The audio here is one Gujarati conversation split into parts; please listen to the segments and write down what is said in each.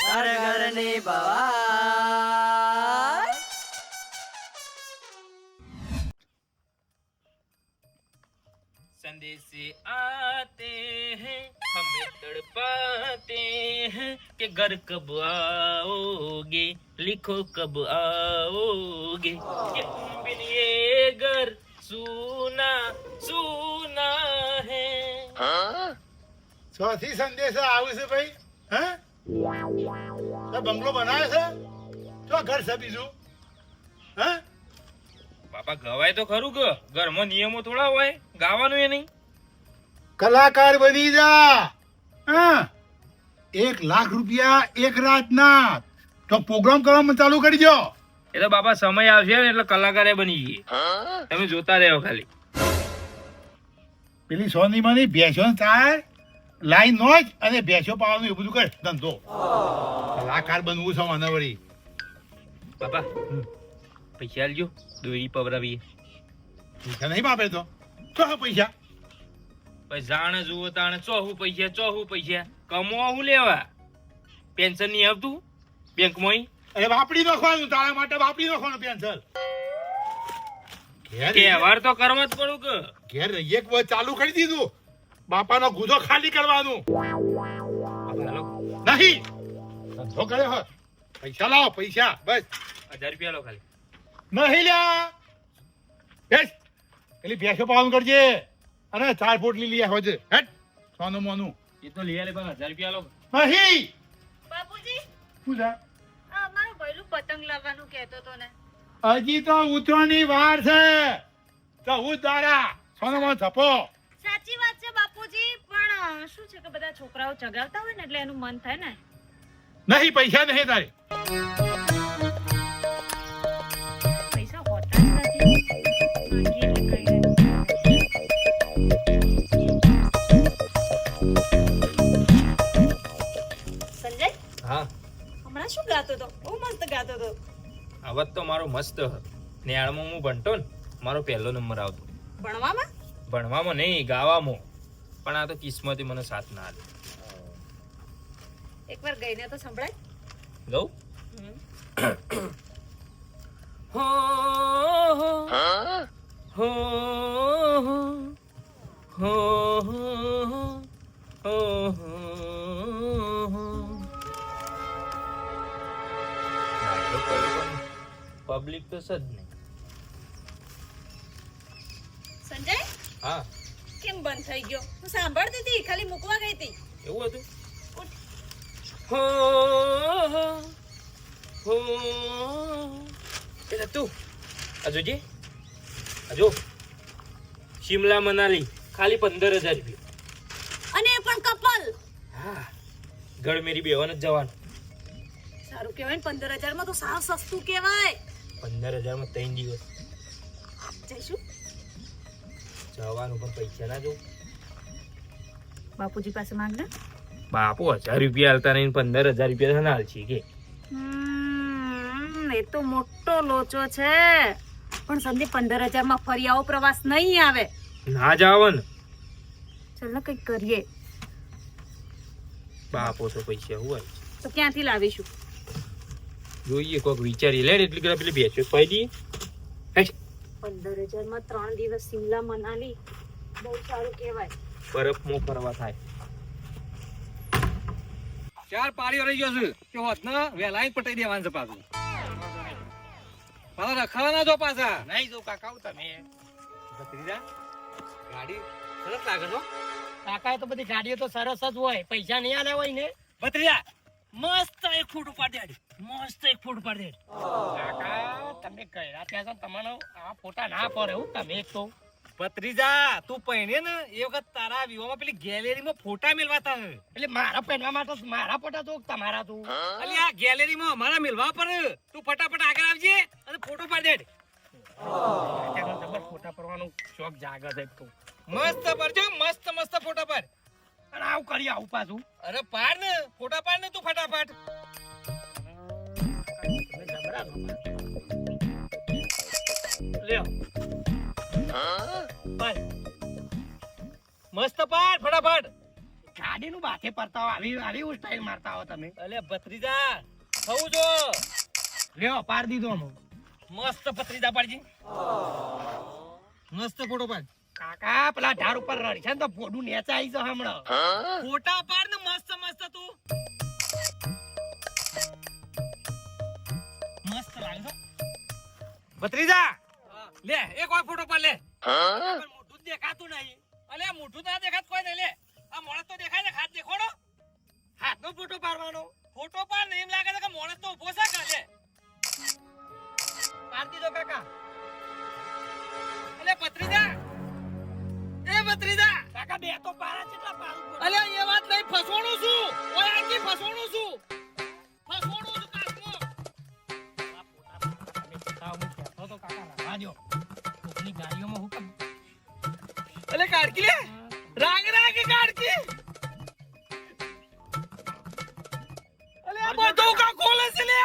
ઘર ઘરની ભવાઈ. संदेशे आते हैं हमें तड़पाते हैं कि घर कब आओगे लिखो कब आओगे कि तुम बिन ये घर सूना सूना है. ચોથી સંદેશો આવે છે ભાઈ. હે તો બંગલો બનાવે છે તો ઘર છે બીજું. હે બાપા ગવાય તો ખરું કે ઘરમાં નિયમો થોડા હોય ગાવાનું એ નહીં. કલાકાર બની જા. હા 1 લાખ રૂપિયા એક રાતના તો પ્રોગ્રામ કરવાનું ચાલુ કરી દો. એટલે બાપા સમય આવશે ને એટલે કલાકારે બની ગઈ. તમે જોતા રહ્યો ખાલી. પેલી સોની માની ભેંસો ચાર લાઈન નો જ અને ભેંસો પાવાનું એવું બધું કર ધંધો. કલાકાર બનવું છે મને વળી. બાપા પૈસા આલજો દોરી પવરાવીએ. પૈસા નહીં બાપે તો શું પૈસા પછી જાણ જુઓ તાણે ચોહું પૈસા કમવા હું લેવા પેન્શન નહીં આવતું બેંકમાં. અરે વાપરી નાખવાનું તારા માટે વાપરી નાખવાનું પેન્શન. તહેવાર તો કરવા જ પડું કે ઘેર એક વાર ચાલુ કરી દીધું. બાપાનો ગુદો ખાલી કરવાનું નહીં. ધંધો કર્યો હોત પૈસા લાવો પૈસા બસ. 1000 રૂપિયા લો ખાલી. નહીં લ્યા બેસ પેલી ભેંસો પાવાનું કરજે અને 4 પોટલી લઈ આવજે. હેટ સોનું મોનું એ તો લઈ આલે પણ 1000 રૂપિયા લો. નહીં બાપુજી શું છે મારું ભઈલું પતંગ લાવવાનું કહેતો તો ને. હજી તો ઉતરવાની વાર છે. તો હું તારા સોનું મોન છપો. સાચી વાત છે બાપુજી પણ શું છે કે બધા છોકરાઓ ચગાવતા હોય ને એટલે એનું મન થાય ને. નહીં પૈસા નહીં તારે. પૈસા હોતા જ નથી. માંગીએ એટલે કઈ નહીં. સંજય હા હમણાં શું ગાતો તો? બહુ મસ્ત ગાતો તો. અવાજ તો મારો મસ્ત હ. નેહાળમાં હું ભણતો ને મારો પહેલો નંબર આવતો. ભણવામાં? ભણવામાં નહીં ગાવામાં. પણ આ તો કિસ્મતે મને સાથ ના આલે. એકવાર ગઈને તો સંભળાય. ગઉં હો હો હો હો પબ્લિક તો સજ નહીં. સંજય હા કેમ બંધ થઈ ગયો? હું સાંભળતી હતી ખાલી મૂકવા ગઈ હતી. એવું હતું. ઉઠ. હો હો પેલા તું આ જોજે આ જો શિમલા મનાલી ખાલી 15000 રૂપિયા. અને એ પણ કપલ. હા ગળ મેરી બેવાન જ જવાનું. સારું કહેવાય ને 15000 માં તો સાવ સસ્તું કહેવાય. 15000 માં 3 દિવસ જઈશું. જવાનું પણ પૈસા ના જોઉં. બાપુજી પાસે માંગ ને. બાપુ 1000 રૂપિયા હાલતા નહીં 15000 રૂપિયા ના હાલશી કે. એ તો મોટો લોચો છે પણ સંજય 15000 માં ફરી આવો પ્રવાસ નહીં આવે. ના જાવન ચાલ ને કંઈક કરીએ. બાપો તો પૈસા હોય તો ક્યાંથી લાવીશું? જોઈએ કોક વિચારી લે એટલી કરા પેલી બેચો પાઈ દઈએ. 15000 માં 3 દિવસ શિમલા મનાલી બહુ સારું કહેવાય. બરફ મો ફરવા થાય. 4 પાડીઓ રહી ગયો છે કે હોત ને વેલાઈ પટાઈ દેવાનું છે પાછું. પાછા રખાવા ના જો પાછા. નહીં જો કાકા તમે ભત્રીજા ગાડી સરસ લાગે છો. કાકા તો બધી ગાડીઓ તો સરસ જ હોય, પૈસા નહીં આલે હોય ને. ભત્રીજા મસ્ત એક ફૂટ ઉપાડી દે. મસ્ત એક ફૂટ ઉપાડી દે. કાકા તમે કહેરા ત્યાં છો તમારો આ ફોટા ના પડે હું તમે એક તો. ભત્રીજા તું પહેણે ને એ વખત તારા વિવાહમાં પેલી ગેલેરીમાં ફોટા મેલવાતા હે. એટલે મારા પહેરવા માટે મારા ફોટા તો તમારા તો. અલી આ ગેલેરીમાં અમારા મેલવા પર તું ફટાફટ આગળ આવજે અને ફોટો પાડી દે. ત્યાંનો જબર ફોટા પડવાનો શોખ જાગે છે એક તો. મસ્ત પડજો મસ્ત મસ્ત ફોટા પાડ. અને આવું કરી આવું પાછું. અરે પાડ ને ફોટા પાડ ને તું ફટાફટ. તમે જબરા છો. લ્યો મસ્ત પાડ ફટાફટ. ગાડીનું બાથે પડતા હો આવી આવી સ્ટાઇલ મારતા હો તમે. અલે ભત્રીજા થવું જો લ્યો પાર દીધો અમો. મસ્ત ભત્રીજા પાડજી મસ્ત ફોટો પાડ કાકા પેલા ઢાર ઉપર રડશે ને તો ફોડું નેચા આવી છે હમણાં. ફોટા પાડ ને મસ્ત મસ્ત તું મસ્ત લાગે છે ભત્રીજા લે એક વાર ફોટો પાડ લે પણ મોઢું દેખાતું નહીં. અલે મોઢું ના દેખાત કોઈ નહીં લે આ મોણસ તો દેખાય ને હાથ દેખોડો હાથનો ફોટો પાડવાનો. ફોટો પાડ ને એમ લાગે છે કે મોણસ તો ઉભો છે કાલે પાર દીધો કાકા. અલે ભત્રીજા એ ભત્રીજા કાકા બે તો પારા કેટલા પારું પડે? અલે એ વાત નહીં ફસોણું છું ઓય આકી ફસોણું છું કાકનો આ ફોટા તમે બતાવો, હું કહેતો તો કાકા રવા દ્યો. કોકની ગાડીઓમાં હું કેમ અલે કાડકી લે રાગ રાગ કાડકી અલે આ બધું કા ખોલે છે લે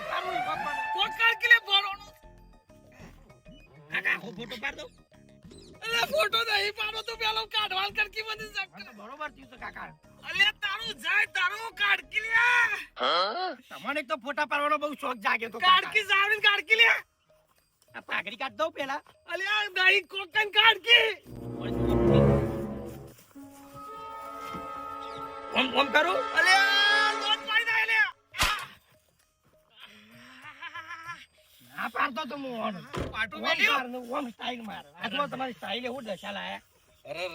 તારું ઈ બાપાને. કોક કાડકી લે ભરોણું કાકા હું ફોટો પાડ દઉં. અલે ફોટો નહીં પાડો તો પેલો કાઢવાલ કાડકી મને હા સક તો બરોબર થયું છે કાકા. અલે તારું જાય તારું કાડકી લે તમને એક તો ફોટા પાડવાનો બહુ શોખ જાગ્યો તો કાડકી જાવડીને કાડકી લે આ પાઘડી કાઢ દઉં પેલા. અલે આ દહીં કોકન કાડકી ઓમ ઓમ કરું. અલે લોટ પાડી દે લે ના પાડતો તો હું ઓન. પાટું ઓમ મેલ્યો માર ને ઓમ સ્ટાઇલ માર. આજમાં તમારી સ્ટાઇલ એવું દશા લાયા. અરે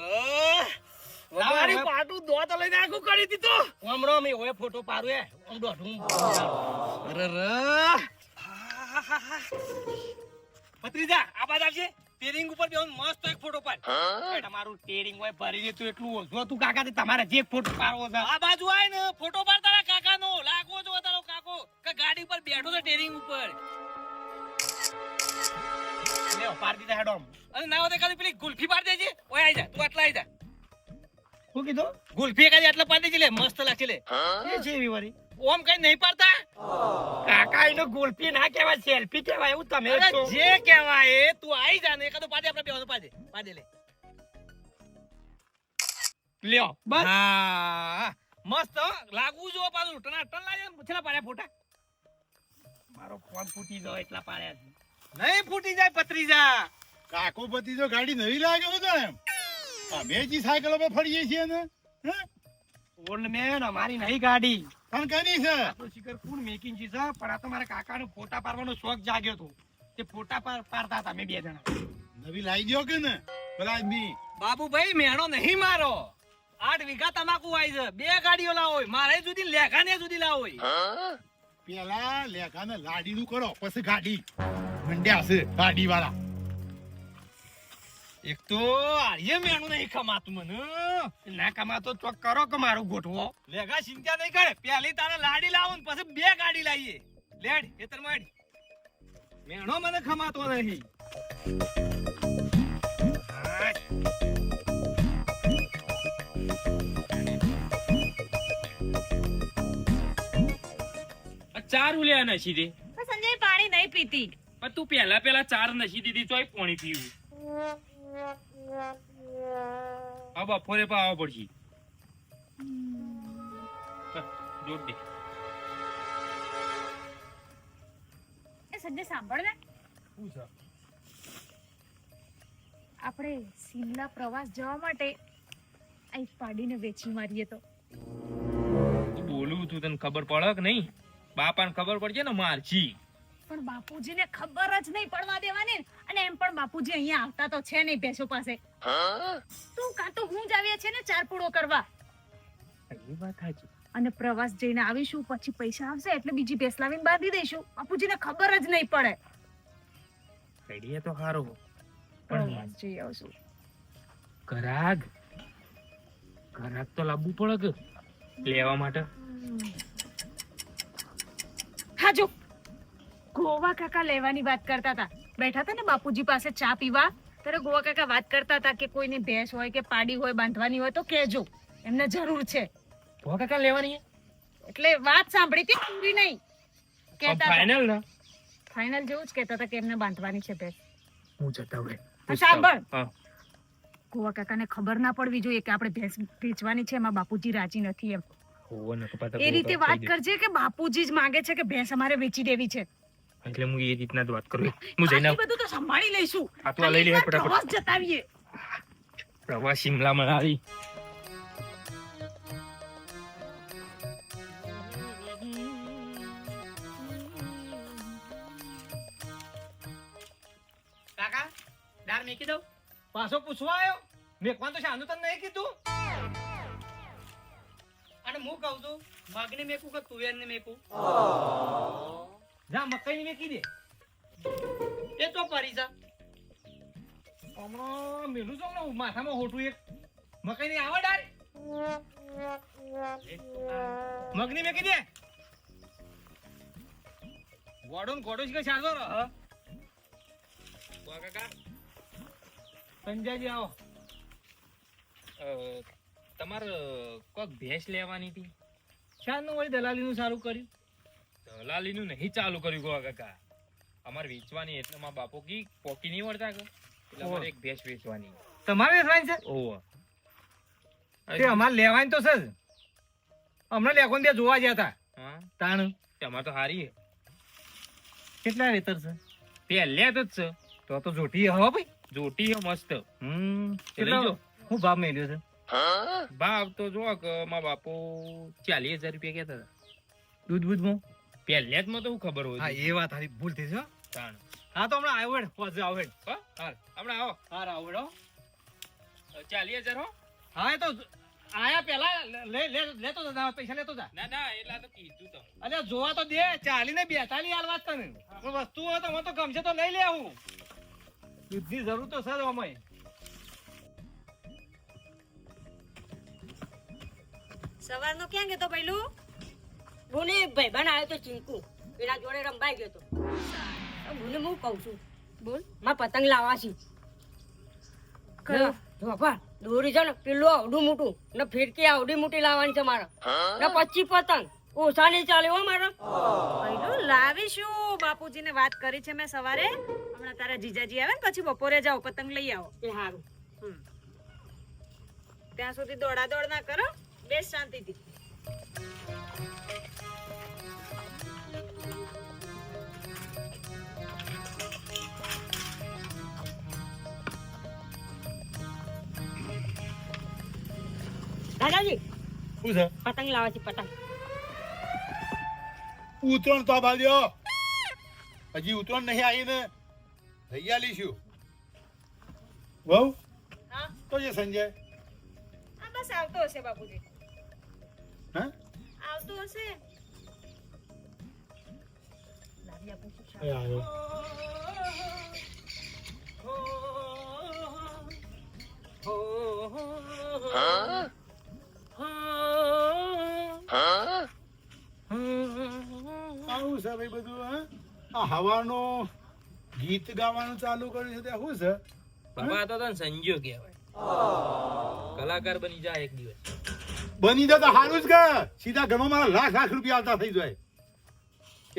લાવાડી પાટું દોત લઈને આગું કરી દીધું ઓમ રો મે ઓય ફોટો પાડું એ ઓમ દોઢું. ભત્રીજા આ બાદ આવજે ટેરિંગ ઉપર બેહું મસ્ત એક ફોટો પાડ તમારું ટેરિંગ હોય ભરી દીધું એટલું ઓછું હતું કાકા તે તમારે જે ફોટો પાડવો છે. આ બાજુ આય ને ફોટો પાડ તારા કાકાનો લાગવો જો તારો કાકો કે ગાડી ઉપર બેઠો છે ટેરિંગ ઉપર લ્યો પાડ દીધા હેડો. અને ના હોય તો ખાલી પેલી ગુલ્ફી પાડ દેજે ઓય આઈ જા તું આટલા આઈ જા શું કીધું? ગુલ્ફી એકાદી આટલા પાડ દેજે લે મસ્ત લાગશે લે એ છે એવી વળી. ઓમ કઈ નહીં પાડતા કાકા એનો ગોલ્ફી ના કહેવાય સેલ્ફી કહેવાય એવું તમે અરે છો. જે કહેવાય એ તું આઈ જા ને એકાદો પાડે આપણે બેહવાનો પાડે લે લ્યો બસ. હા મસ્ત હો. લાગવું જો પાછું ટના લાગે છેલ્લા પાડ્યા ફોટા મારો ફોન ફૂટી ગયો એટલા પાડ્યા છે. નહીં ફૂટી જાય પત્રીજા કાકો ભતીજો ગાડી નવી લાગે બધા એમ અમે જી સાયકલો પર ફરીએ છીએ ને હે? ઓલ્ડ મેન અમારી નહીં ગાડી. પણ કની છે આ તો શિખર કોણ મેકિંગ છે પણ આ તો મારા કાકાનો ફોટા પાડવાનો શોખ જાગ્યો હતો. તે ફોટા પાડતા હતા અમે બે જણા. નવી લાવી દો કે ને પેલા આદમી બાબુભાઈ મેણો નહીં મારો 8 વીઘા તમાકુ વાય છે 2 ગાડીઓ લાવો મારે જુદી લેખાને જુદી લાવો પેલા લેખાને લાડીનું કરો પછી ગાડી મંડ્યા છે ગાડી વાળા એક તો આર્ય મેણું નહીં ખમાતું મને ના કમાતો ચોક કરો કે મારું ગોઠવો. લેગા ચિંતા નહીં કરે પેલી તારે લાડી લાવો ને પછી 2 ગાડી લાવીએ લેડ ખેતર માં મેણો મને ખમાતો નહીં ચાર ઉલ્યા નસી દે પણ સંજય પાણી નહીં પીતી. પણ તું પેલા ચાર નસી દીધી તોય પાણી પીવું આ બપોરે પા આવવા પડશે જોડ દે એ સંજય સાંભળ ને આપણે શિમલા પ્રવાસ જવા માટે આ એક પાડીને વેચી મારીએ તો. તું બોલું તું તને ખબર પડે કે નહીં બાપાને ખબર પડશે ને મારજી પણ બાપુજીને ખબર જ નહીં પડવા દેવાની અને એમ પણ બાપુજી અહીંયા આવતા તો છે નહીં ભેંસો પાસે તું કાં તો હું જ આવ્યા છે ને 4 પૂળો કરવા એ વાત સાચી અને પ્રવાસ જઈને આવીશું પછી પૈસા આવશે એટલે બીજી ભેંસ લાવીને બાંધી દઈશું બાપુજીને ખબર જ નહીં પડે. આઈડિયા તો સારો પ્રવાસ જઈ આવશું. ઘરાક તો લાવવું પડે કે લેવા માટે હા જો ગોવા કાકા લેવાની વાત કરતા હતા બેઠા હતા ને બાપુજી પાસે ચા પીવા ત્યારે ગોવા કાકા વાત કરતા હતા કે કોઈને ભેંસ હોય કે પાડી હોય બાંધવાની હોય તો કહેજો એમને જરૂર છે. ભોગા કાકા લેવાની એટલે વાત સાંભળી હતી પૂરી નહીં કહેતા ફાઇનલ ને ફાઇનલ જેવું જ કહેતા હતા કે એમને બાંધવાની છે ભેંસ. હું જતા હવે સાંભળ હા ગોવા કાકાને ખબર ના પડવી જોઈએ કે આપણે ભેંસ વેચવાની છે, એમાં બાપુજી રાજી નથી એમ. હોવો ને કપાતા એ રીતે વાત કરજે કે બાપુજી જ માંગે છે કે ભેંસ અમારે વેચી દેવી છે. એટલે હું એ રીતના જ વાત કરું. હું જઈને બાકી બધું તો સંભાળી લઈશું. આ તો આ લઈ લે ખાલી એકવાર ફટાફટ. પ્રવાસ જતાવીએ. પ્રવાસ શિમલા મનાલી. કાકા દાળ મેકી દઉં? પાછો પૂછવા આવ્યો? મેકવાનું તો શાનું તને નહીં કીધું? અને હું કહું છું મગને મેકું કે તુવેરને મેકું? જા મકાઈની મેકી દે. એ તો પડી જા. હમણાં મેલું છું હમણાં માથામાં હોઠું એક. મકાઈની આવે દાળ? મગની મેકી દે. ગોડો ને ગોડો જ કે ચાલતો રહો. કાકા સંજયજી આવો. તમારે કોક ભેંસ લેવાની હતી. શાનું વળી દલાલીનું સારું કર્યું? દલાલીનું નહીં ચાલુ કર્યું ગોવા કાકા. અમારે વેચવાની એટલે મારા બાપો કી પોકી નહીં વળતા કે એટલે અમારે એક ભેંસ વેચવાની. તમારે વેચવાની છે? ઓહો. તે અમારે લેવાની તો છે જ. હમણાં લેખોન ત્યાં જોવા ગયા હતા. હા તાણ તમારે તો હારી છે. કેટલા વેતર છે? પહેલે જ છે. તો જોટી હવા ભાઈ. જોટી છે મસ્ત. કેટલો હું ભાવ મેલ્યો છે? ભાવ તો જો કે મારા બાપો 40,000 રૂપિયા કહેતા હતા. દૂધમાં પહેલે જ માં તો શું ખબર હોય. હા એ વાત હારી ભૂલ થઈ છે. તાણ. હા તો હમણાં આવ્યો હેડ પહોંચજો આવો હેડ. હા હાલ હમણાં આવો. હાર આવો હેડ હો. 40,000 હો. હા એ તો આયા પેલા લેતો જા પૈસા લેતો જા. ના ના એટલા તો કીધું તમે. અલ્યા જોવા તો દે 40 ને 42 હાલ વાત તને. કોઈ વસ્તુ હોય તો મને તો ગમશે તો લઈ લે આવું. દૂધની જરૂર તો છે જ અમાય. સવારનો ક્યાં ગયો તો પહેલું? ભૂને ભાઈબંધ આવ્યો તો ચીંકુ એના જોડે રંબાઈ ગયો તો ભૂને હું કહું છું બોલ. માં પતંગ લાવવા છે. કયો? બાપા દોરી છે ને પેલું આવડું મોટું ને ફિરકી આવડી મોટી લાવવાની છે મારે ને 25 પતંગ ઓછા નહીં ચાલે હો મારે. પહેલું લાવીશું. બાપુજીને વાત કરી છે મેં સવારે. હમણાં તારા જીજાજી આવે ને પછી બપોરે જાઓ પતંગ લઈ આવો. એ સારું. ત્યાં સુધી દોડા દોડ ના કરો. બેસ શાંતિથી. દાદાજી શું છે? પતંગ લાવવા છે પતંગ. ઉતરણ તો બાજ્યો હજી ઉતરણ નહીં આવી ને લઈ આલીશું. વહુ હા તો છે સંજય. આ બસ આવતો હશે બાપુજી. હા આવતો હશે. એ આવ્યો. આવું છે ભાઈ બધું. હા આ હવાનો ગીત ગાવાનું ચાલુ કર્યું છે ત્યાં શું છે? બાબા તો તને સંજ્યો કહેવાય. કલાકાર બની જાય એક દિવસ. બની જાય તો સારું જ કે સીધા ઘરમાં મારા લાખ લાખ રૂપિયા આવતા થઈ જાય.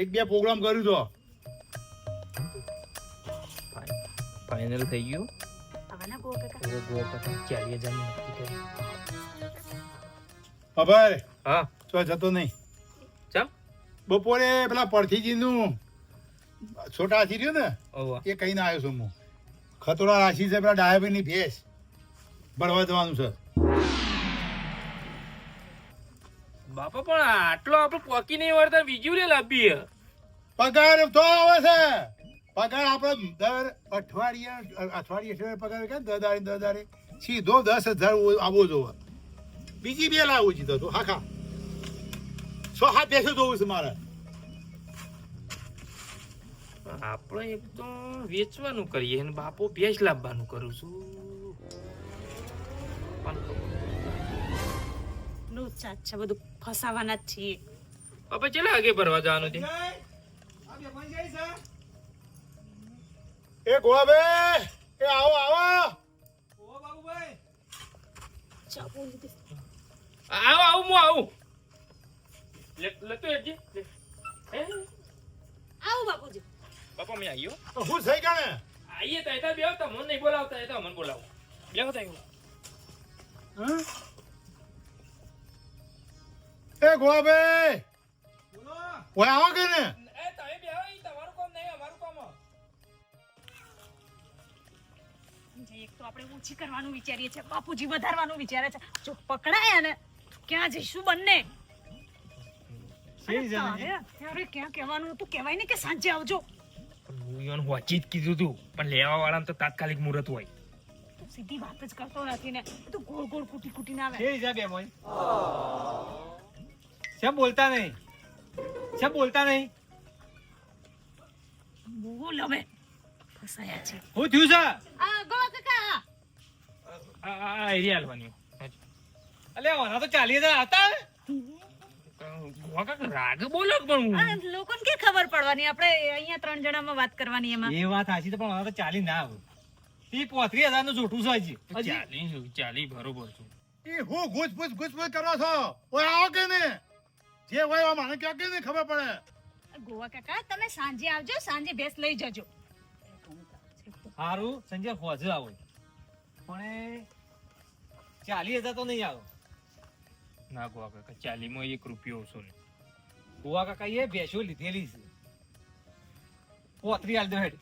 એક બે પ્રોગ્રામ કર્યું તો ફાઇનલ થઈ ગયું. આવવાના ગો કાકા. ગો 40,000 ની નક્કી કરી. ખબર હા તો જતો નહીં. ચમ બપોરે પેલા પરથીજીનું છોટા હાથી રહ્યો ને ઓવા એ કહીને આવ્યો છું હું. ખતોડા રાશિ છે પેલા ડાયાબીની ભેંસ ભરવા જવાનું છે. બાપા પણ આટલો આપણે પોકી નહીં વળતા બીજું લે લાવી. પગાર તો આવે છે. પગાર આપણે દર અઠવાડિયે પગાર કે દર દાડે સીધો 10,000 આવવો જોવે. બીજી બે લાવું છે તો હાખા 6-7 બેસો જોવું છે મારે. આપણે એક તો વેચવાનું કરીએ અને બાપો ભેંસ લાવવાનું કરું છું. નું ચાચ છે બધું ફસાવાના જ છીએ. બાપા ચેલા આગે ભરવા જવાનું છે? એ ગોવા બે એ આવો આવો. આવો આવું હું આવું. લેતો હેજી. આવું બાપુજી. બાપા મેં આવ્યો. તો હું થઈ ગયો ને. આઈએ તો એતા બેવ તમને નહીં બોલાવતા એતા મને બોલાવો. લેવો તાઈ. હં? એ ગોવાભાઈ ઓય આવો કે ને એ તમે બેહો, ઈ તમારું કામ નહીં, અમારું કામ હે. એક તો આપણે ઓછી કરવાનું વિચારીએ છીએ, બાપુજી વધારવાનું વિચારે છે. જો પકડાયા ને તો ક્યાં જઈશું બંને? શેરી જણા તારે અત્યારે ક્યાં કહેવાનું હતું? કહેવાય ને કે સાંજે આવજો. પણ હું ઈવન વાંચી જ કીધું તું, પણ લેવા વાળાને તો તાત્કાલિક મુહૂર્ત હોય. તું સીધી વાત જ કરતો નથી ને, તું ગોળ ગોળ કૂટી કૂટીને આવે. શેરી જા બે મોય શેમ બોલતા નહીં બોલ હવે. ફસાયા છે. હું થયું છે આ ગોવા કાકા. આ એરિયા હાલવાની. અલે ઓના તો 40,000 હતા ગોવા કાકા રાગ બોલો પણ હું. આ લોકોને કે ખબર પડવાની? આપણે અહીંયા 3 જણામાં વાત કરવાની એમાં. એ વાત સાચી તો પણ ઓના તો 40 ના આવે ઈ 35,000 નું જોઠું છે હજી ચાલી બરોબર છું. એ હું ઘૂસપૂસ કરો છો ઓય આવો કે ને જે હોય મને ક્યાં કે ને ખબર પડે. ગોવા કાકા તમે સાંજે આવજો, સાંજે ભેંસ લઈ જજો. સારું સંજય હોજે આવો પણ 40,000 તો નહીં આવે. ના ગોવા કાકા 40 માં 1 રૂપિયો ઓછો નહીં. ગોવા કાકા એ ભેંસો લીધેલી છે 35 હાલ દો હેડ.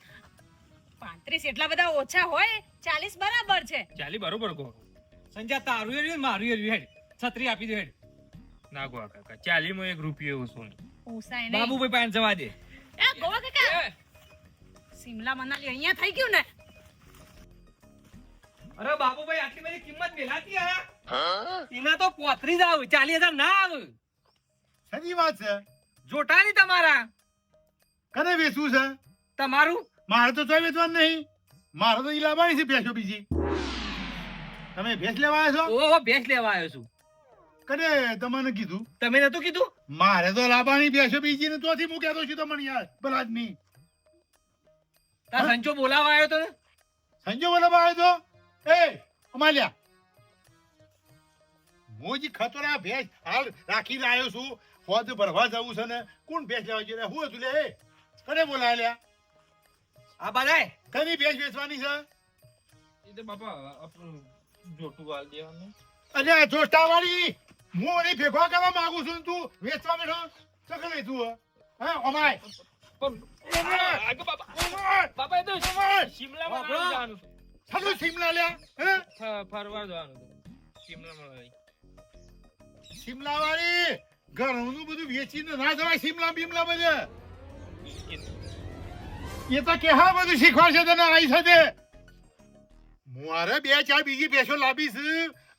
35 એટલા બધા ઓછા હોય? 40 બરાબર છે. 40 બરોબર ગો. સંજય તારું એર્યું મારું એર્યું હેડ છત્રી આપી દો હેડ. ના ગોવા કાકા 40 માં 1 રૂપિયો ઓછો નહીં. પોસાય નહીં. બાબુભાઈ પાસે જવા દે. એ ગોવા કાકા સિમલા મનાલી અહીંયા થઈ ગયું ને? અરે બાબુભાઈ આટલી બધી કિંમત મેલાતી હા એના તો 35 આવે 40,000 ના આવે. સાચી વાત છે. જોટા નહીં તમારા કને વેચવું છે? તમારું મારે તો ચોય વેચવાનું નહીં. મારે તો ઈ લાવવાની છે ભેંસો બીજી. તમે ભેંસ લેવા આવ્યા છો? ઓહો ભેંસ લેવા આવ્યો છું. કને તમને કીધું? તમે નતું કીધું? મારે તો લાવવાની ભેંસો બીજી ને તોથી હું કહેતો છું તમને યાર ભલા આદમી. તાર સંચો બોલાવા આવ્યો તો ને? સંજય બોલાવા આવ્યો તો એ અમાલ્યા હું જે ખતરા ભેંસ હાલ રાખીને આવ્યો છું હોદ ભરવા જવું છે ને કોણ ભેંસ લેવા જોઈએ હું હતું લે એ કને બોલાવ્યા આ બધાય કની ભેંસ વેચવાની છે? એ તો બાપા આપણું જોટું વાલ દેવાનું. અરે જોસ્ટા વાળી હું એ ભેગો કરવા માંગુ છું ને તું વેચવા બેઠો ચકલ વેચવું હે? હા અમાય આગળ બાપા બાપા એ તો શિમલામાં જવાનું છે. છલું શિમલા લ્યા હે ફરવા જવાનું છે શિમલામાં. શિમલા વાળી ઘરનું બધું વેચીને ના જવાય શિમલા બીમલા બધે એ તો કેહા બધું શીખવાડશે તને આઈ સાથે મારે 2-4 બીજી ભેંસો લાવી છે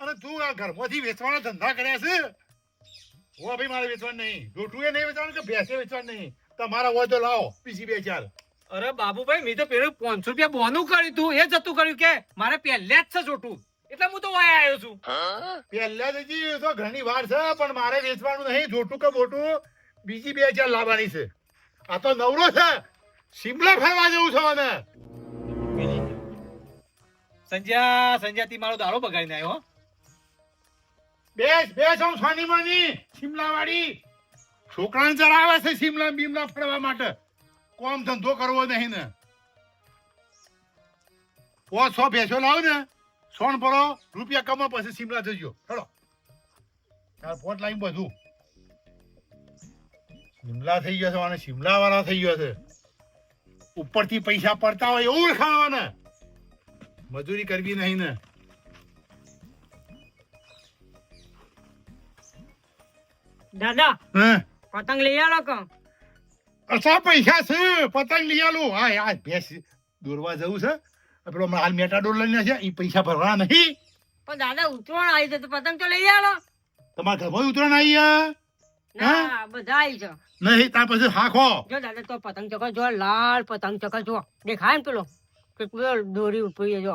અને તું આ ઘરમાંથી વેચવાના ધંધા કર્યા છે. હો ભાઈ મારે વેચવાનું નહીં જોઠું એ નહીં વેચવાનું કે ભેંસે વેચવાનું નહીં તમારા હોય તો લાવો બીજી 2-4. અરે બાબુભાઈ મેં તો પેલું 500 રૂપિયા બોનું કર્યું તું એ જતું કર્યું કે મારે પહેલા જ છે જોટું એટલે હું તો વાય આવ્યો છું. પહેલા તો હજી તો ઘણી વાર છે પણ મારે વેચવાનું નહીં જોઠું કે બોટું બીજી 2-4 લાવવાની છે. આ તો નવરો છે શિમલા ફરવા જવું છે મને. સંજય તી મારો દાડો બગાડીને આવ્યો હો. બેસ હું સોની માની શિમલા વાળી છોકરાને ચરાવે છે શિમલા બીમલા ફરવા માટે કોમ ધંધો કરવો નહીં ને 100 ભેંસો લાવ ને સોન ભરો રૂપિયા કમા પછી શિમલા જજો ચલો તાર પોટ લાઈન બધું શિમલા થઈ ગયો છે અને શિમલા વાળા થઈ ગયો છે ઉપરથી પૈસા પડતા હોય એવું ખાવાના મજૂરી કરવી નહીં ને. દાદા હે પતંગ લઈ આલો કે? અચ્છા પૈસા છે પતંગ લઈ આલું. હા યાર ભેંસ દોરવા જવું છે પેલો હમણાં હાલ મેટાડોર લઈને છે એ પૈસા ભરવાના નહીં. પણ દાદા ઉતરાણ આવી છે તો પતંગ તો લઈ આલો. તમારા ઘરમાં ઉતરણ આવી ના બધા આવી છે. નહીં તાર પછી હાખો જો દાદા તો પતંગ ચક્કર જો લાલ પતંગ ચક્કર જો દેખાય ને પેલો કેટલો દોરી ઉપડી જો